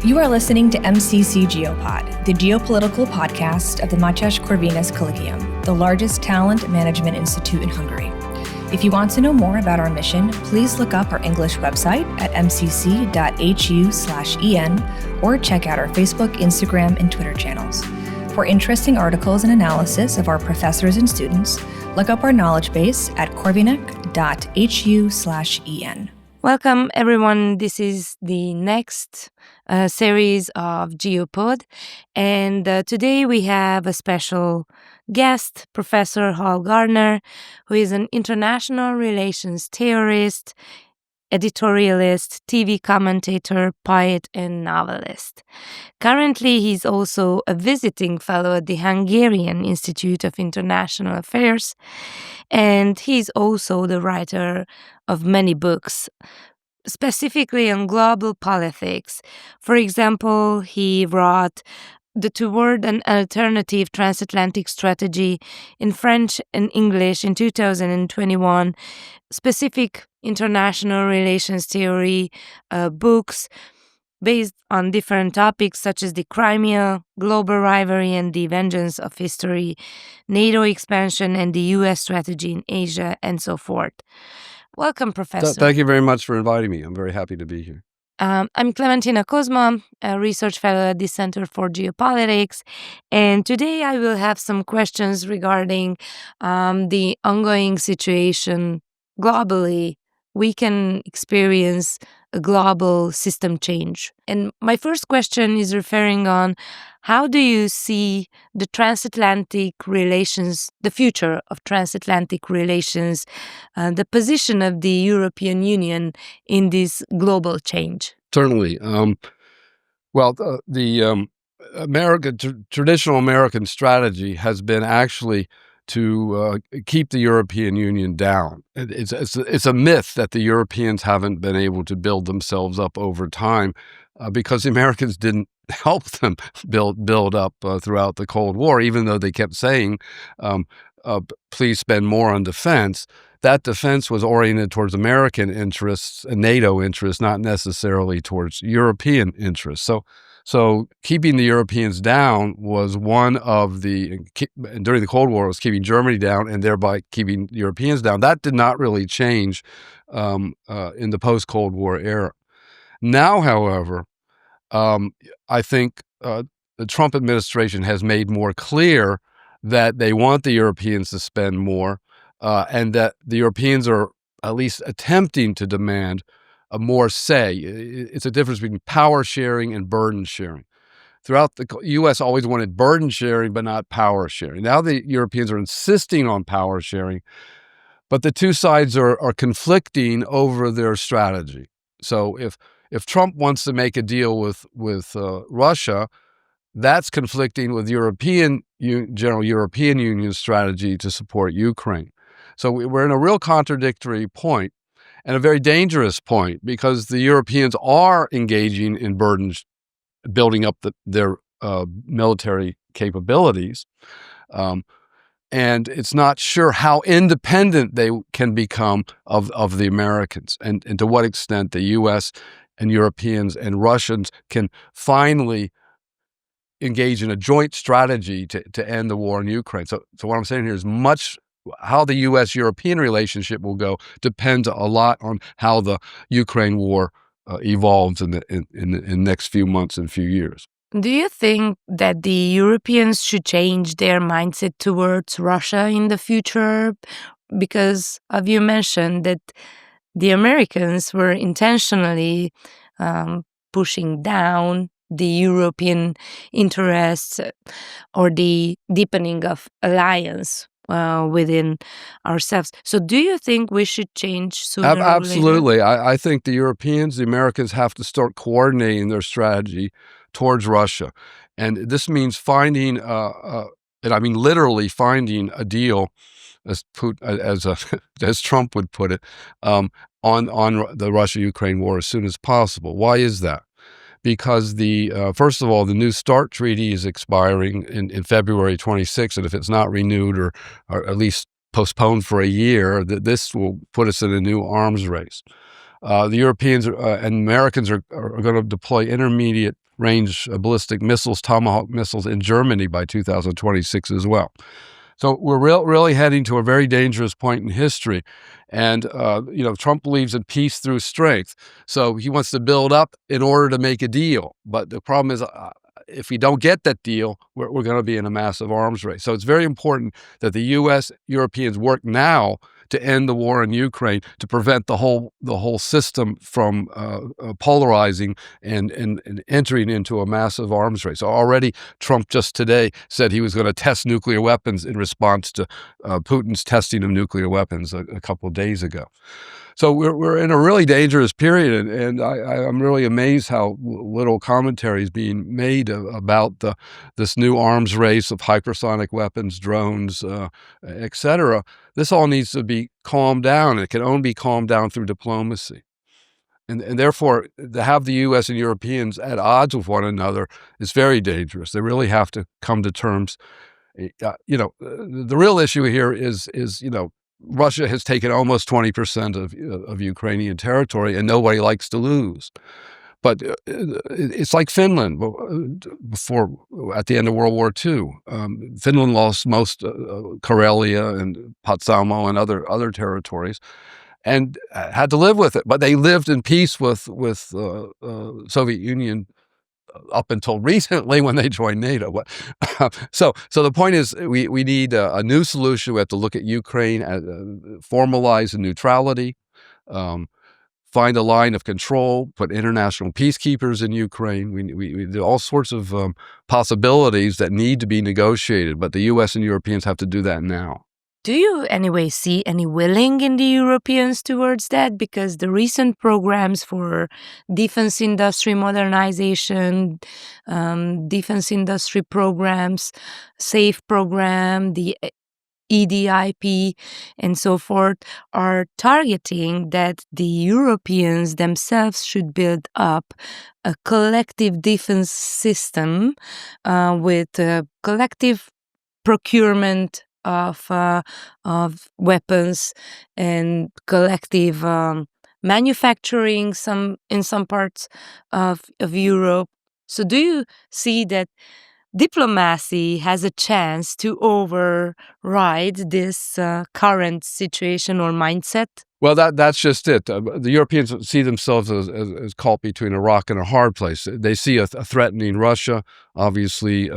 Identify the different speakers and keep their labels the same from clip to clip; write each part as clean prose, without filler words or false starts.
Speaker 1: You are listening to MCC-GeoPod, the geopolitical podcast of the Mathias Corvinus Collegium, the largest talent management institute in Hungary. If you want to know more about our mission, please look up our English website at mcc.hu/en or check out our Facebook, Instagram, and Twitter channels. For interesting articles and analysis of our professors and students, look up our knowledge base at corvinus.hu/en.
Speaker 2: Welcome, everyone. This is the next series of GeoPod, and today we have a special guest, Professor Hall Gardner, who is an international relations theorist, editorialist, TV commentator, poet, and novelist. Currently, he's also a visiting fellow at the Hungarian Institute of International Affairs, and he's also the writer of many books, specifically on global politics. For example, he wrote Toward an Alternative Transatlantic Strategy in French and English in 2021, specific international relations theory books based on different topics such as the Crimea, global rivalry and the vengeance of history, NATO expansion and the U.S. strategy in Asia, and so forth. Welcome, Professor.
Speaker 3: Thank you very much for inviting me. I'm very happy to be here.
Speaker 2: I'm Klementina Kozma, a research fellow at the Center for Geopolitics, and today I will have some questions regarding the ongoing situation globally. We can experience a global system change. And my first question is referring on how do you see the transatlantic relations, the future of transatlantic relations, the position of the European Union in this global change?
Speaker 3: Certainly. Traditional American strategy has been actually to keep the European Union down. It's a myth that the Europeans haven't been able to build themselves up over time because the Americans didn't help them build up throughout the Cold War, even though they kept saying, please spend more on defense. That defense was oriented towards American interests and NATO interests, not necessarily towards European interests. So keeping the Europeans down was one of during the Cold War, was keeping Germany down and thereby keeping the Europeans down. That did not really change in the post-Cold War era. Now, however, I think the Trump administration has made more clear that they want the Europeans to spend more and that the Europeans are at least attempting to demand more say. It's a difference between power sharing and burden sharing. Throughout the U.S. always wanted burden sharing, but not power sharing. Now the Europeans are insisting on power sharing, but the two sides are conflicting over their strategy. So if Trump wants to make a deal with Russia, that's conflicting with general European Union strategy to support Ukraine. So we're in a real contradictory point. And a very dangerous point because the Europeans are engaging in building up their military capabilities. And it's not sure how independent they can become of the Americans and to what extent the U.S. and Europeans and Russians can finally engage in a joint strategy to end the war in Ukraine. So what I'm saying here is how the U.S.-European relationship will go depends a lot on how the Ukraine war evolves in the next few months and few years.
Speaker 2: Do you think that the Europeans should change their mindset towards Russia in the future? Because you mentioned that the Americans were intentionally pushing down the European interests or the deepening of alliance within ourselves. So do you think we should change sooner or later?
Speaker 3: Absolutely. I think the Europeans, the Americans have to start coordinating their strategy towards Russia. And this means finding, and I mean literally finding a deal, as Trump would put it, on the Russia-Ukraine war as soon as possible. Why is that? Because first of all, the New START treaty is expiring in February 26, and if it's not renewed or at least postponed for a year, this will put us in a new arms race. The Europeans and Americans are going to deploy intermediate range ballistic missiles, Tomahawk missiles in Germany by 2026 as well. So we're really heading to a very dangerous point in history. And, Trump believes in peace through strength. So he wants to build up in order to make a deal. But the problem is, if we don't get that deal, we're going to be in a massive arms race. So it's very important that the U.S., Europeans work now to end the war in Ukraine, to prevent the whole system from polarizing and entering into a massive arms race. So already Trump just today said he was going to test nuclear weapons in response to Putin's testing of nuclear weapons a couple of days ago. So we're in a really dangerous period, and I'm really amazed how little commentary is being made about this new arms race of hypersonic weapons, drones, etc. This all needs to be calmed down. It can only be calmed down through diplomacy. And therefore, to have the U.S. and Europeans at odds with one another is very dangerous. They really have to come to terms. The real issue here is Russia has taken almost 20% of Ukrainian territory, and nobody likes to lose. But it's like Finland at the end of World War II. Finland lost most Karelia and Potsdamo and other territories, and had to live with it. But they lived in peace with Soviet Union up until recently when they joined NATO. So the point is, we need a new solution. We have to look at Ukraine, formalize a neutrality, find a line of control, put international peacekeepers in Ukraine. We do all sorts of possibilities that need to be negotiated, but the U.S. and Europeans have to do that now.
Speaker 2: Do you anyway see any willing in the Europeans towards that? Because the recent programs for defense industry modernization, defense industry programs, SAFE program, the EDIP, and so forth, are targeting that the Europeans themselves should build up a collective defense system with collective procurement of weapons and collective manufacturing in some parts of Europe. So do you see that diplomacy has a chance to override this current situation or mindset?
Speaker 3: Well, that's just it. The Europeans see themselves as caught between a rock and a hard place. They see a threatening Russia, obviously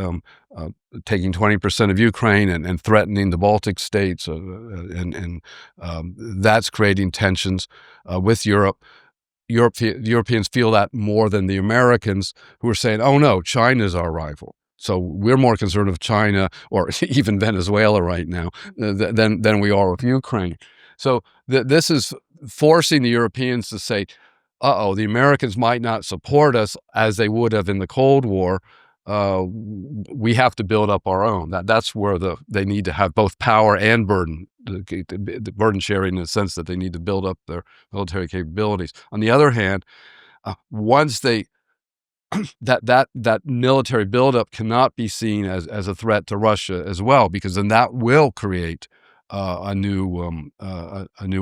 Speaker 3: taking 20% of Ukraine and threatening the Baltic states, and that's creating tensions with Europe. Europeans feel that more than the Americans, who are saying, "Oh no, China's our rival." So we're more concerned with China or even Venezuela right now than we are with Ukraine. So this is forcing the Europeans to say, the Americans might not support us as they would have in the Cold War. We have to build up our own. That's where they need to have both power and burden, the burden sharing, in the sense that they need to build up their military capabilities. On the other hand, once they that military buildup cannot be seen as a threat to Russia as well, because then that will create a new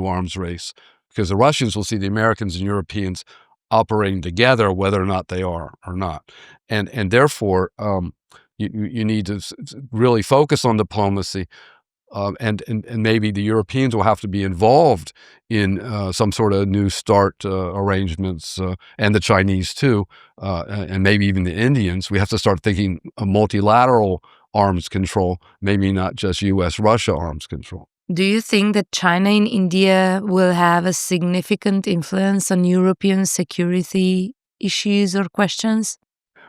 Speaker 3: arms race, because the Russians will see the Americans and Europeans operating together, whether or not they are or not, and therefore you need to really focus on diplomacy. And maybe the Europeans will have to be involved in some sort of new START arrangements, and the Chinese too, and maybe even the Indians. We have to start thinking of multilateral arms control, maybe not just U.S.-Russia arms control.
Speaker 2: Do you think that China and India will have a significant influence on European security issues or questions?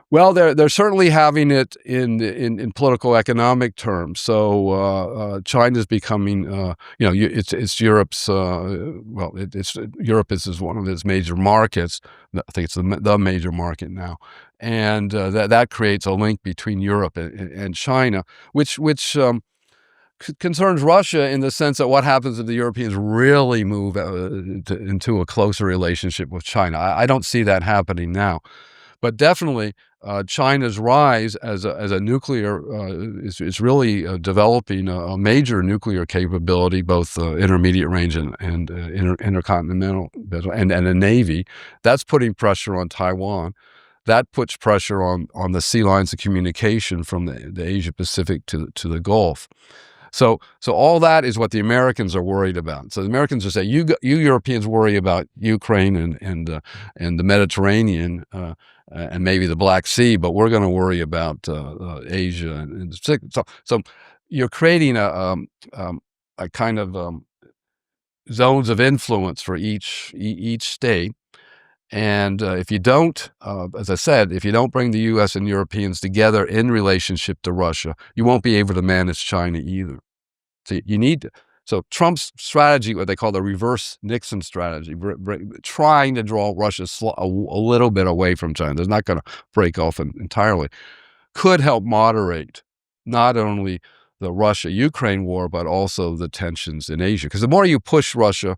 Speaker 3: Well, they're certainly having it in political economic terms. So China's becoming, it's Europe's. Europe is one of its major markets. I think it's the major market now, and that creates a link between Europe and China, which concerns Russia in the sense that what happens if the Europeans really move into a closer relationship with China? I don't see that happening now. But definitely, China's rise as a nuclear is really developing a major nuclear capability, both intermediate range and intercontinental, and a navy. That's putting pressure on Taiwan. that puts pressure on the sea lines of communication from the Asia Pacific to the Gulf. So all that is what the Americans are worried about. So the Americans are saying, you Europeans worry about Ukraine and the Mediterranean and maybe the Black Sea, but we're going to worry about Asia and so you're creating a kind of zones of influence for each state. And if you don't, as I said, if you don't bring the U.S. and Europeans together in relationship to Russia, you won't be able to manage China either. So you need to. So Trump's strategy, what they call the reverse Nixon strategy, trying to draw Russia a little bit away from China, they're not going to break off entirely, could help moderate not only the Russia-Ukraine war, but also the tensions in Asia. Because the more you push Russia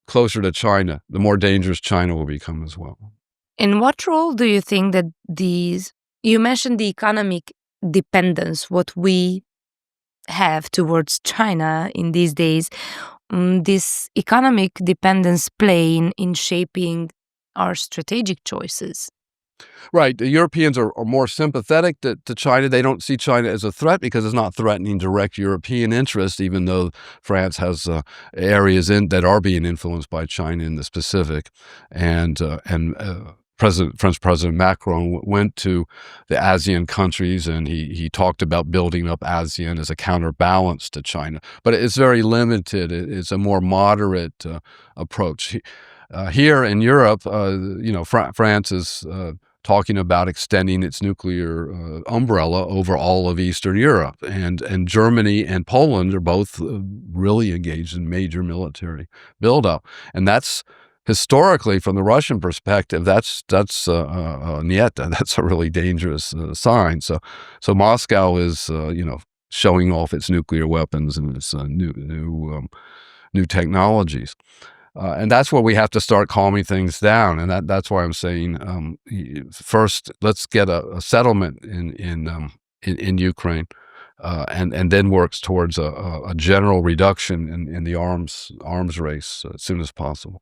Speaker 3: closer to China, the more dangerous China will become as well.
Speaker 2: In what role do you think that you mentioned the economic dependence, what we have towards China in these days, this economic dependence play in shaping our strategic choices?
Speaker 3: Right. The Europeans are more sympathetic to China. They don't see China as a threat because it's not threatening direct European interests, even though France has areas that are being influenced by China in the Pacific. And French President Macron went to the ASEAN countries, and he talked about building up ASEAN as a counterbalance to China. But it's very limited. It's a more moderate approach. Here in Europe, France is talking about extending its nuclear umbrella over all of Eastern Europe. And Germany and Poland are both really engaged in major military buildup. And that's historically, from the Russian perspective, that's a really dangerous sign. So Moscow is showing off its nuclear weapons and its new technologies. And that's where we have to start calming things down. And that's why I'm saying, first, let's get a settlement in Ukraine, and then works towards a general reduction in the arms race as soon as possible.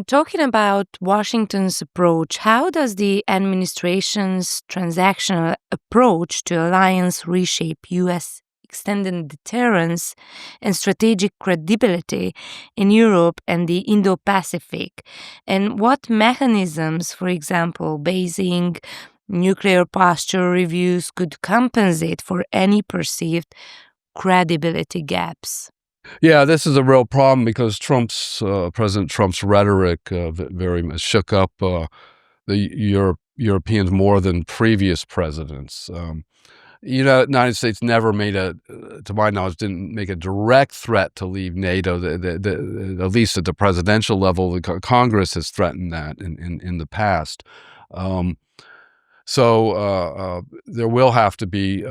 Speaker 2: Talking about Washington's approach, how does the administration's transactional approach to alliance reshape U.S. extended deterrence and strategic credibility in Europe and the Indo-Pacific? And what mechanisms, for example, Beijing nuclear posture reviews, could compensate for any perceived credibility gaps?
Speaker 3: Yeah, this is a real problem because President Trump's rhetoric very much shook up the Europeans more than previous presidents. The United States never to my knowledge, didn't make a direct threat to leave NATO. At least at the presidential level, the Congress has threatened that in the past. So there will have to be,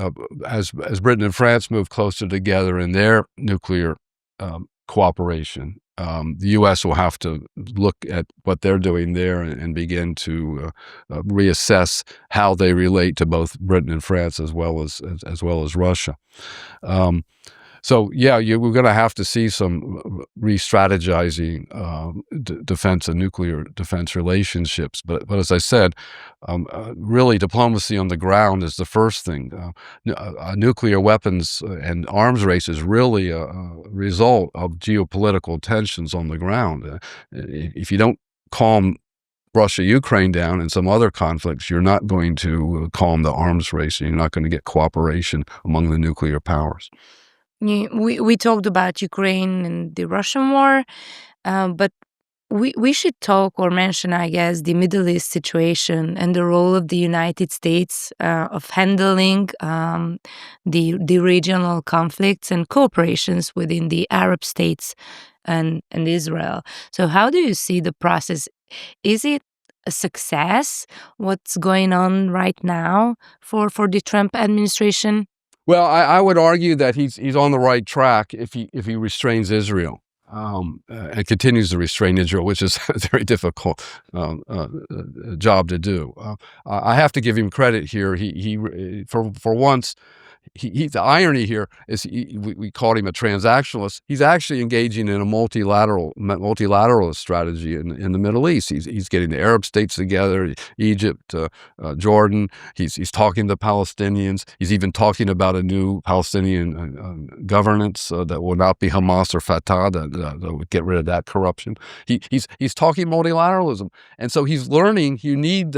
Speaker 3: as Britain and France move closer together in their nuclear cooperation, the U.S. will have to look at what they're doing there and begin to reassess how they relate to both Britain and France as well as Russia. So yeah, we're going to have to see some re-strategizing defense and nuclear defense relationships. But as I said, really diplomacy on the ground is the first thing. Nuclear weapons and arms race is really a result of geopolitical tensions on the ground. If you don't calm Russia-Ukraine down and some other conflicts, you're not going to calm the arms race, and you're not going to get cooperation among the nuclear powers.
Speaker 2: We talked about Ukraine and the Russian war, but we should talk or mention, I guess, the Middle East situation and the role of the United States of handling the regional conflicts and cooperations within the Arab states and Israel. So how do you see the process? Is it a success, what's going on right now for the Trump administration?
Speaker 3: Well, I would argue that he's on the right track if he restrains Israel and continues to restrain Israel, which is a very difficult job to do. I have to give him credit here. He for once the irony here is we called him a transactionalist. He's actually engaging in a multilateralist strategy in the Middle East. He's getting the Arab states together, Egypt, Jordan. He's talking to the Palestinians. He's even talking about a new Palestinian governance that will not be Hamas or Fatah, that would get rid of that corruption. He's talking multilateralism, and so he's learning you need,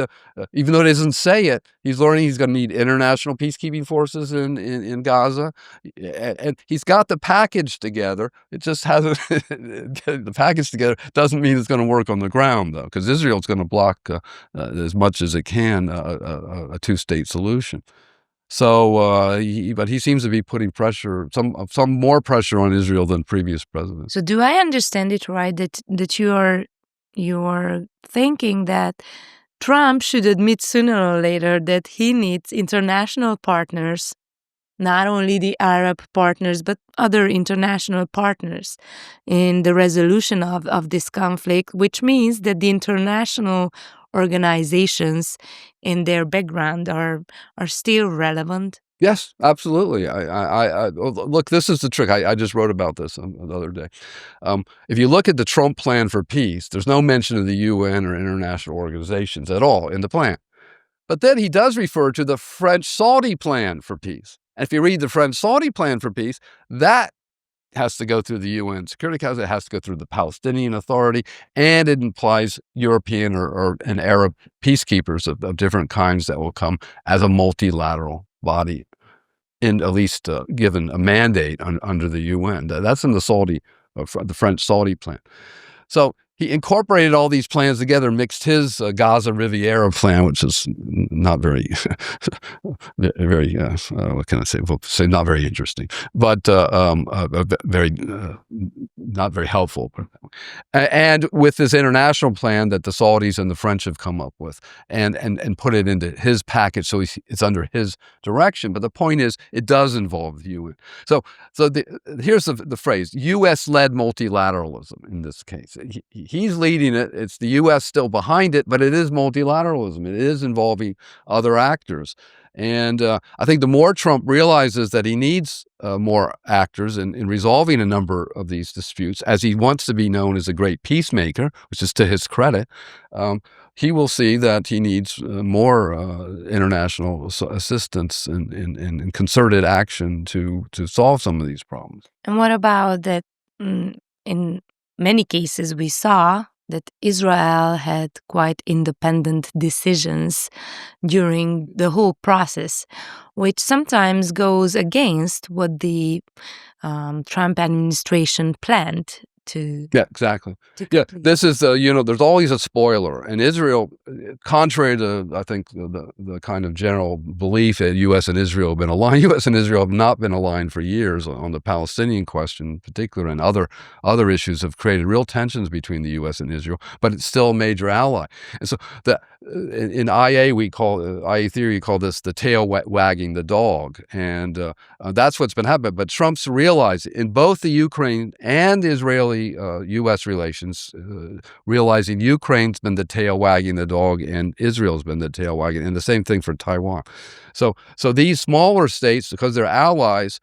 Speaker 3: even though he doesn't say it, he's learning he's going to need international peacekeeping forces in Gaza, and he's got the package together. It just hasn't. The package together doesn't mean it's going to work on the ground, though, because Israel's going to block as much as it can a two-state solution. So, but he seems to be putting pressure, some more pressure on Israel than previous presidents.
Speaker 2: So, do I understand it right that you are thinking that Trump should admit sooner or later that he needs international partners, not only the Arab partners, but other international partners in the resolution of this conflict, which means that the international organizations in their background are still relevant?
Speaker 3: Yes, absolutely. I look, this is the trick. I just wrote about this the other day. If you look at the Trump plan for peace, there's no mention of the UN or international organizations at all in the plan. But then he does refer to the French-Saudi plan for peace. And if you read the French-Saudi plan for peace, that has to go through the UN Security Council, it has to go through the Palestinian Authority, and it implies European or an Arab peacekeepers of different kinds that will come as a multilateral body, in at least given a mandate under the UN. That's in the French-Saudi plan. So he incorporated all these plans together, mixed his Gaza Riviera plan, which is not very, very, what can I say? We'll say not very interesting, but very, not very helpful. And with this international plan that the Saudis and the French have come up with, and put it into his package, so it's under his direction. But the point is, it does involve the UN. So here's the phrase: U.S.-led multilateralism in this case. He's leading it. It's the U.S. still behind it, but it is multilateralism. It is involving other actors. And I think the more Trump realizes that he needs more actors in resolving a number of these disputes, as he wants to be known as a great peacemaker, which is to his credit, he will see that he needs more international assistance and concerted action to solve some of these problems.
Speaker 2: And what about that? In many cases, we saw that Israel had quite independent decisions during the whole process, which sometimes goes against what the Trump administration planned to.
Speaker 3: Yeah, exactly. This is there's always a spoiler, and Israel, contrary to I think the kind of general belief that U.S. and Israel have been aligned. U.S. and Israel have not been aligned for years on the Palestinian question, in particular, and other issues have created real tensions between the U.S. and Israel. But it's still a major ally, and so in IA theory, we call this the tail wagging the dog, and that's what's been happening. But Trump's realized in both the Ukraine and Israeli U.S. relations, realizing Ukraine's been the tail wagging the dog and Israel's been the tail wagging, and the same thing for Taiwan. So these smaller states, because they're allies,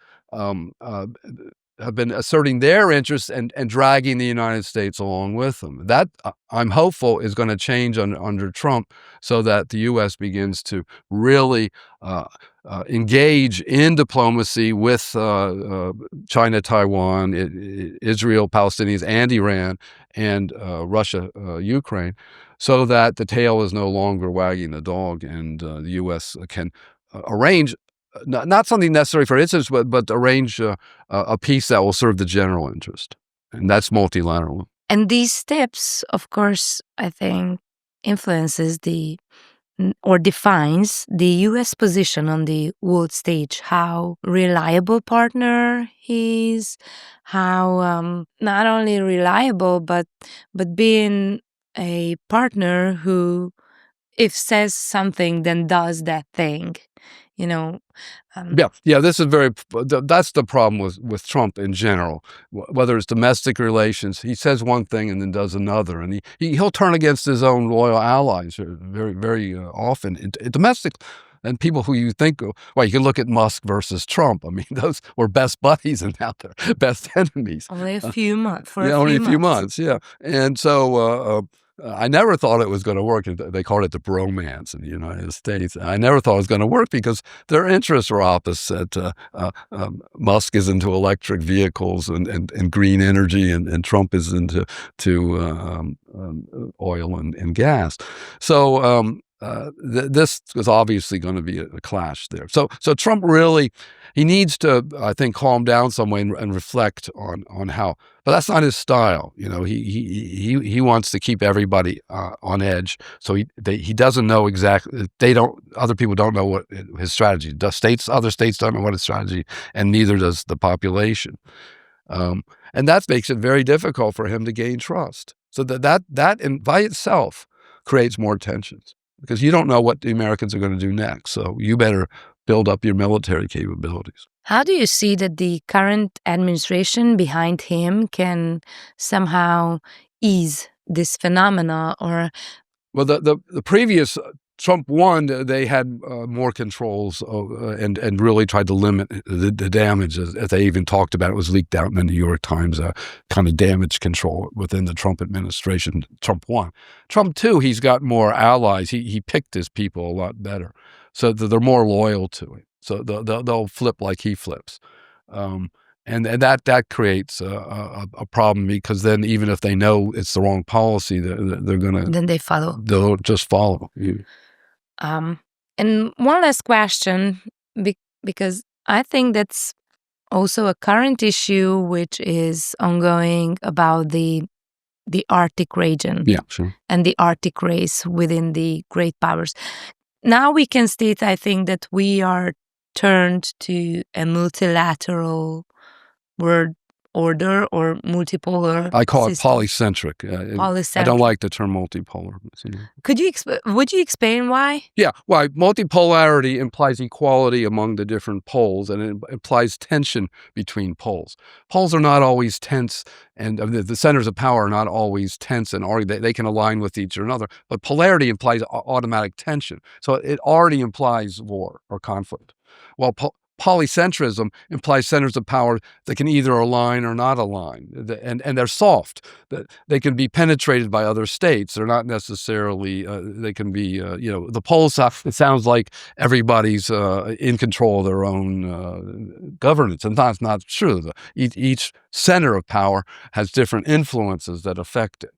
Speaker 3: have been asserting their interests and dragging the United States along with them. That, I'm hopeful, is going to change under Trump, so that the U.S. begins to really engage in diplomacy with China, Taiwan, Israel, Palestinians, and Iran, and Russia, Ukraine, so that the tail is no longer wagging the dog, and the U.S. can arrange not something necessary for its interest, but arrange a peace that will serve the general interest. And that's multilateral.
Speaker 2: And these steps, of course, I think influences or defines the U.S. position on the world stage, how reliable partner he is, how not only reliable, but being a partner who, if says something, then does that thing.
Speaker 3: This is that's the problem with Trump in general. Whether it's domestic relations, he says one thing and then does another, and he'll turn against his own loyal allies very, very often. Domestic, And people who you think, well, you can look at Musk versus Trump. I mean, those were best buddies and now they're best enemies.
Speaker 2: Only a few months.
Speaker 3: Only a few months, yeah. And so I never thought it was going to work. They called it the bromance in the United States. I never thought it was going to work because their interests were opposite. Musk is into electric vehicles and green energy, and Trump is into oil and gas. So this was obviously going to be a clash there. So Trump really, he needs to, I think, calm down some way and reflect on how. But that's not his style. He wants to keep everybody on edge. So he doesn't know exactly. Other people don't know what his strategy. Other states don't know what his strategy, and neither does the population. And that makes it very difficult for him to gain trust. So that by itself creates more tensions, because you don't know what the Americans are going to do next. So you better build up your military capabilities.
Speaker 2: How do you see that the current administration behind him can somehow ease this phenomena? Or
Speaker 3: well, the previous Trump won. They had more controls and really tried to limit the damage. As they even talked about, it was leaked out in the New York Times, kind of damage control within the Trump administration. Trump won. Trump 2, he's got more allies. He picked his people a lot better, so they're more loyal to him. So they'll flip like he flips, and that creates a problem, because then even if they know it's the wrong policy, they're gonna
Speaker 2: then they follow.
Speaker 3: They'll just follow.
Speaker 2: And one last question, because I think that's also a current issue which is ongoing about the Arctic region.
Speaker 3: Yeah, sure.
Speaker 2: And the Arctic race within the great powers. Now we can state, I think, that we are turned to a multilateral world order or multipolar.
Speaker 3: I call
Speaker 2: system.
Speaker 3: it polycentric.
Speaker 2: Polycentric.
Speaker 3: I don't like the term multipolar.
Speaker 2: Would you explain why?
Speaker 3: Yeah, why? Multipolarity implies equality among the different poles, and it implies tension between poles. Poles are not always tense, and the centers of power are not always tense, and they can align with each other. But polarity implies automatic tension, so it already implies war or conflict. While polycentrism implies centers of power that can either align or not align, and they're soft. They can be penetrated by other states. They're not necessarily. They can be. The poles. It sounds like everybody's in control of their own governance, and that's not true. Each center of power has different influences that affect it.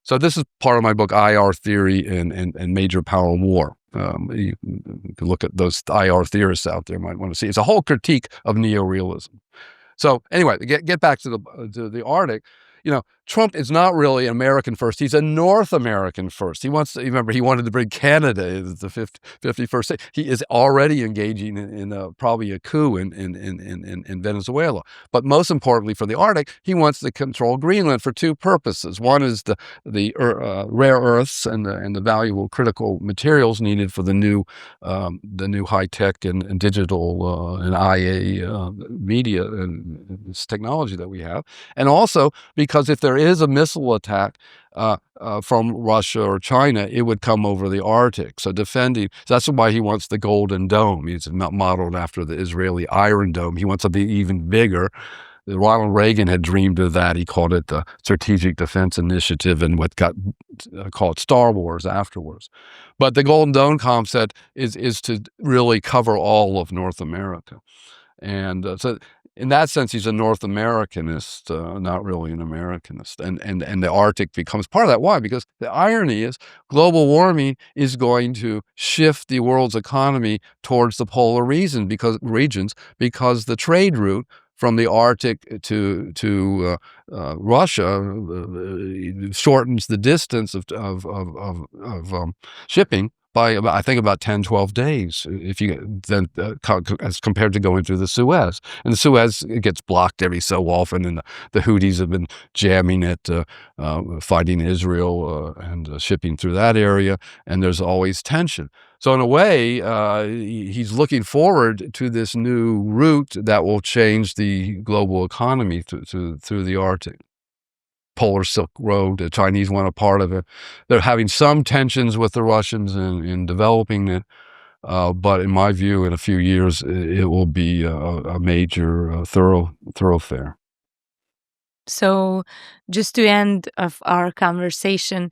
Speaker 3: So this is part of my book, IR Theory and Major Power War. You can look at those IR theorists out there, might want to see. It's a whole critique of neorealism. So anyway, get back to the Arctic. Trump is not really an American first. He's a North American first. He wants to, remember, he wanted to bring Canada as the 51st state. He is already engaging in probably a coup in Venezuela. But most importantly for the Arctic, he wants to control Greenland for two purposes. One is the rare earths and the valuable critical materials needed for the new high tech and digital and IA media and this technology that we have, and also because if there is a missile attack from Russia or China, it would come over the Arctic. So that's why he wants the Golden Dome. It's modeled after the Israeli Iron Dome. He wants something even bigger. Ronald Reagan had dreamed of that. He called it the Strategic Defense Initiative, and what got called Star Wars afterwards. But the Golden Dome concept is to really cover all of North America. And so in that sense, he's a North Americanist, not really an Americanist. And the Arctic becomes part of that. Why? Because the irony is global warming is going to shift the world's economy towards the polar regions because the trade route from the Arctic to Russia shortens the distance of shipping by I think about 10, 12 days if you then as compared to going through the Suez. And the Suez gets blocked every so often, and the Houthis have been jamming it, fighting Israel and shipping through that area, and there's always tension. So in a way, he's looking forward to this new route that will change the global economy through the Arctic. Polar Silk Road, the Chinese want a part of it. They're having some tensions with the Russians in developing it. But in my view, in a few years, it will be a major thoroughfare.
Speaker 2: So, just to end of our conversation,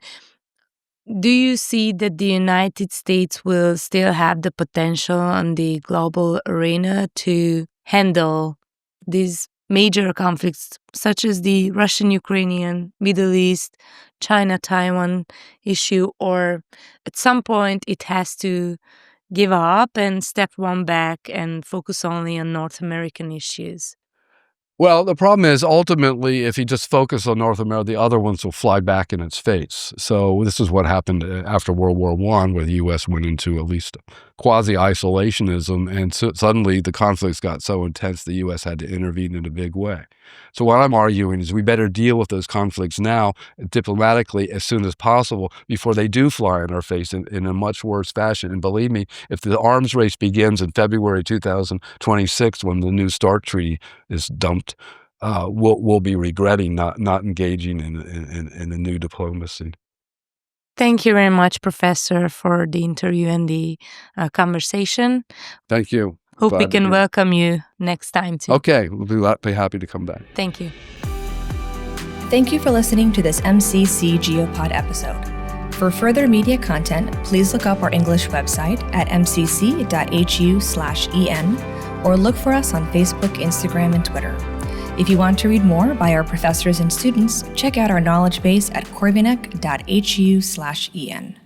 Speaker 2: do you see that the United States will still have the potential on the global arena to handle these major conflicts, such as the Russian-Ukrainian, Middle East, China-Taiwan issue, or at some point it has to give up and step one back and focus only on North American issues?
Speaker 3: Well, the problem is ultimately, if you just focus on North America, the other ones will fly back in its face. So this is what happened after World War I, where the U.S. went into at least quasi-isolationism, and suddenly the conflicts got so intense the U.S. had to intervene in a big way. So what I'm arguing is we better deal with those conflicts now diplomatically as soon as possible before they do fly in our face in a much worse fashion. And believe me, if the arms race begins in February 2026, when the New START treaty is dumped, we'll be regretting not engaging in a new diplomacy.
Speaker 2: Thank you very much, Professor, for the interview and the conversation.
Speaker 3: Thank you.
Speaker 2: Hope we can welcome you next time too.
Speaker 3: Okay, we'll be happy to come back.
Speaker 2: Thank you.
Speaker 1: Thank you for listening to this MCC GeoPod episode. For further media content, please look up our English website at mcc.hu/en or look for us on Facebook, Instagram, and Twitter. If you want to read more by our professors and students, check out our knowledge base at corvinus.hu/en.